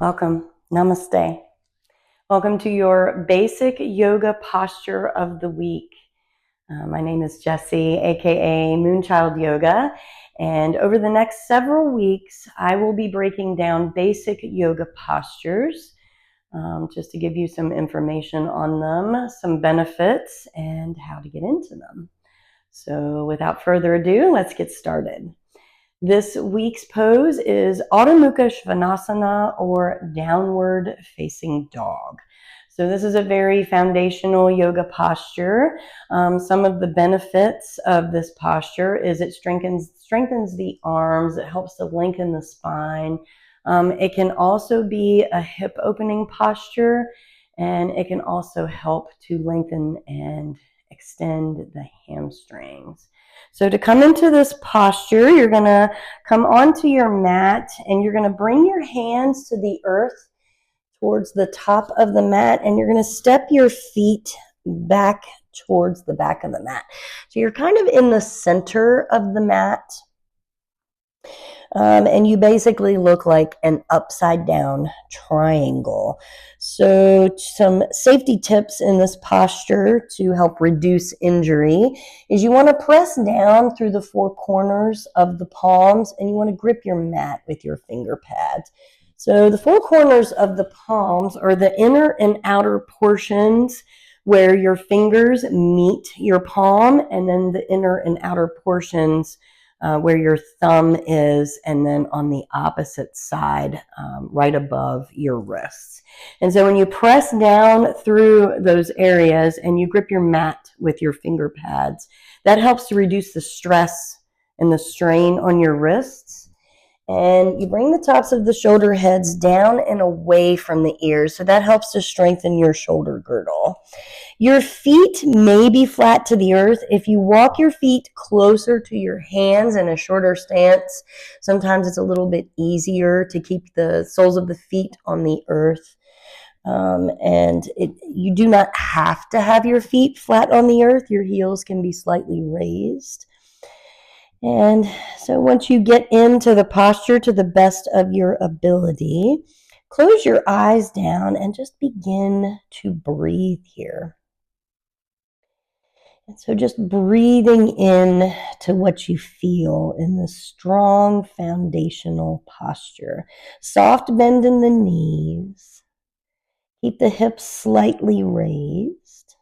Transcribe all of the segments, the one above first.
Welcome. Namaste. Welcome to your basic yoga posture of the week. My name is Jessie, aka Moonchild Yoga, and over the next several weeks, I will be breaking down basic yoga postures just to give you some information on them, some benefits, and how to get into them. So without further ado, let's get started. This week's pose is Adho Mukha Svanasana, or downward facing dog. So this is a very foundational yoga posture. Some of the benefits of this posture is it strengthens the arms. It helps to lengthen the spine. It can also be a hip opening posture, and it can also help to lengthen and extend the hamstrings. So to come into this posture, you're going to come onto your mat and you're going to bring your hands to the earth towards the top of the mat, and you're going to step your feet back towards the back of the mat. So you're kind of in the center of the mat. And you basically look like an upside down triangle. So some safety tips in this posture to help reduce injury is you want to press down through the four corners of the palms, and you want to grip your mat with your finger pads. So the four corners of the palms are the inner and outer portions where your fingers meet your palm, and then the inner and outer portions where your thumb is, and then on the opposite side, right above your wrists. And so when you press down through those areas and you grip your mat with your finger pads, that helps to reduce the stress and the strain on your wrists. And you bring the tops of the shoulder heads down and away from the ears, so that helps to strengthen your shoulder girdle. Your feet may be flat to the earth. If you walk your feet closer to your hands in a shorter stance, sometimes it's a little bit easier to keep the soles of the feet on the earth. You do not have to have your feet flat on the earth. Your heels can be slightly raised. And so once you get into the posture to the best of your ability, close your eyes down and just begin to breathe here. And so just breathing in to what you feel in this strong foundational posture. Soft bend in the knees. Keep the hips slightly raised.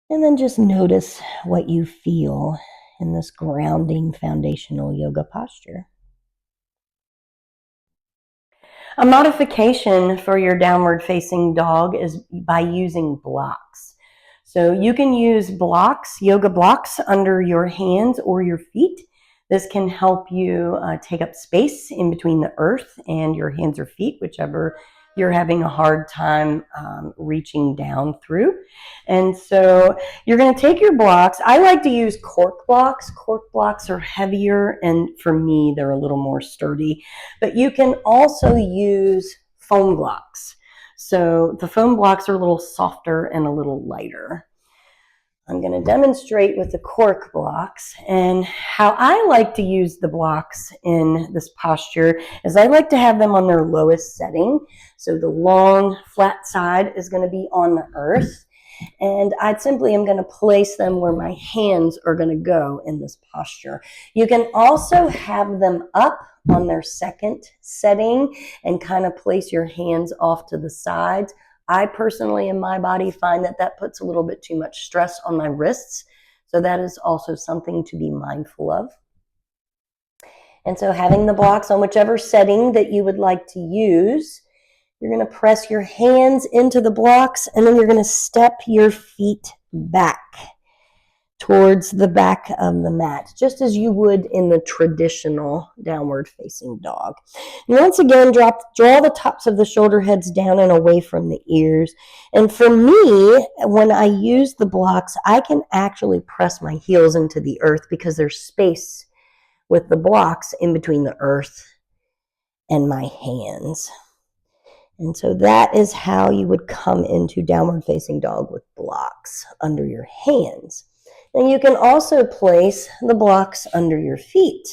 And then just notice what you feel in this grounding foundational yoga posture. A modification for your downward facing dog is by using blocks. So you can use blocks, yoga blocks, under your hands or your feet. This can help you take up space in between the earth and your hands or feet, whichever you're having a hard time reaching down through. And so you're going to take your blocks. I like to use cork blocks. Cork blocks are heavier, and for me, they're a little more sturdy. But you can also use foam blocks. So the foam blocks are a little softer and a little lighter. I'm going to demonstrate with the cork blocks, and how I like to use the blocks in this posture is I like to have them on their lowest setting. So the long flat side is going to be on the earth, and I simply am going to place them where my hands are going to go in this posture. You can also have them up on their second setting and kind of place your hands off to the sides. I personally, in my body, find that puts a little bit too much stress on my wrists. So that is also something to be mindful of. And so having the blocks on whichever setting that you would like to use, you're going to press your hands into the blocks, and then you're going to step your feet back towards the back of the mat, just as you would in the traditional downward facing dog. And once again, draw the tops of the shoulder heads down and away from the ears. And for me, when I use the blocks, I can actually press my heels into the earth because there's space with the blocks in between the earth and my hands. And so that is how you would come into downward facing dog with blocks under your hands. And you can also place the blocks under your feet.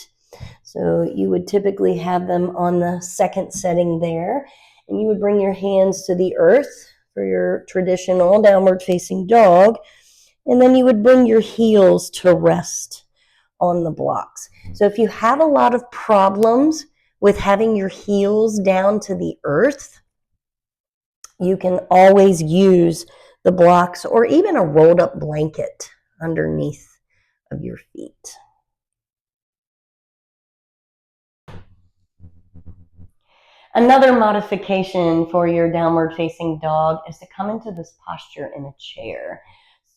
So you would typically have them on the second setting there, and you would bring your hands to the earth for your traditional downward facing dog, and then you would bring your heels to rest on the blocks. So if you have a lot of problems with having your heels down to the earth, you can always use the blocks or even a rolled up blanket underneath of your feet. Another modification for your downward facing dog is to come into this posture in a chair.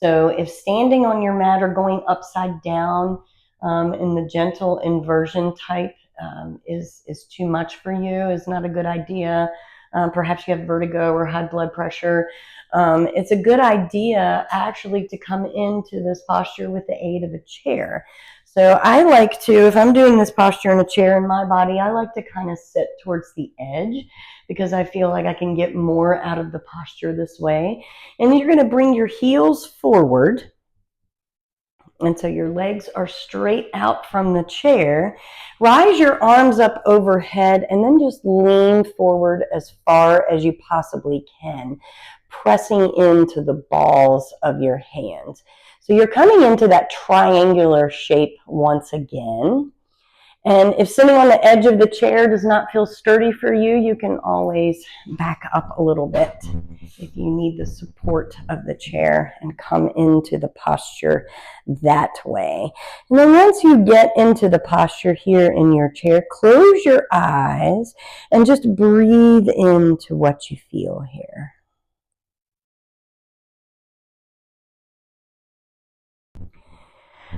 So if standing on your mat or going upside down in the gentle inversion type is too much for you, is not a good idea. Perhaps you have vertigo or high blood pressure. It's a good idea actually to come into this posture with the aid of a chair. So I like to, if I'm doing this posture in a chair in my body, I like to kind of sit towards the edge because I feel like I can get more out of the posture this way. And you're going to bring your heels forward. And so your legs are straight out from the chair. Rise your arms up overhead and then just lean forward as far as you possibly can, pressing into the balls of your hands. So you're coming into that triangular shape once again. And if sitting on the edge of the chair does not feel sturdy for you, you can always back up a little bit if you need the support of the chair and come into the posture that way. And then once you get into the posture here in your chair, close your eyes and just breathe into what you feel here.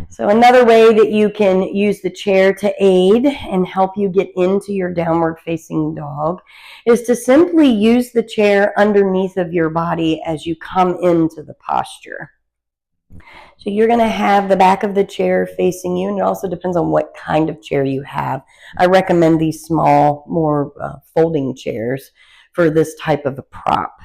So another way that you can use the chair to aid and help you get into your downward facing dog is to simply use the chair underneath of your body as you come into the posture. So you're going to have the back of the chair facing you, and it also depends on what kind of chair you have. I recommend these small, more folding chairs for this type of a prop.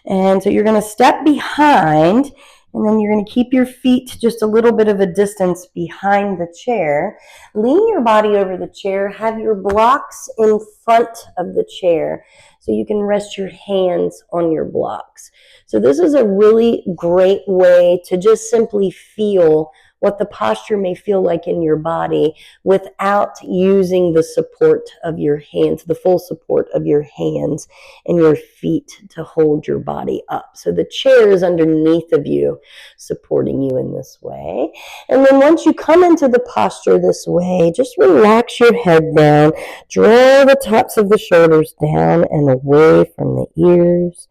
And so you're going to step behind, and then you're going to keep your feet just a little bit of a distance behind the chair. Lean your body over the chair. Have your blocks in front of the chair so you can rest your hands on your blocks. So this is a really great way to just simply feel what the posture may feel like in your body without using the support of your hands, the full support of your hands and your feet to hold your body up. So the chair is underneath of you, supporting you in this way. And then once you come into the posture this way, just relax your head down, draw the tops of the shoulders down and away from the ears.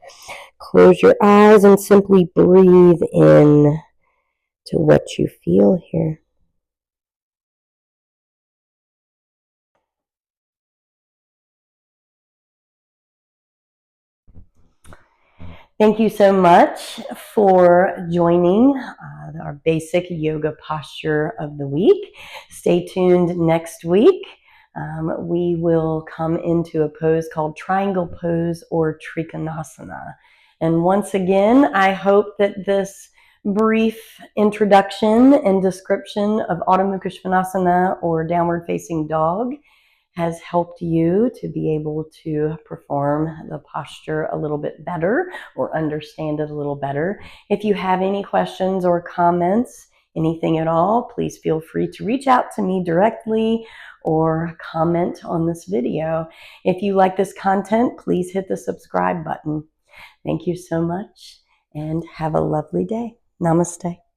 Close your eyes and simply breathe in to what you feel here. Thank you so much for joining our basic yoga posture of the week. Stay tuned next week. We will come into a pose called triangle pose or trikonasana. And once again, I hope that this brief introduction and description of Adho Mukha Svanasana or downward facing dog has helped you to be able to perform the posture a little bit better or understand it a little better. If you have any questions or comments, anything at all, please feel free to reach out to me directly or comment on this video. If you like this content, please hit the subscribe button. Thank you so much and have a lovely day. Namaste.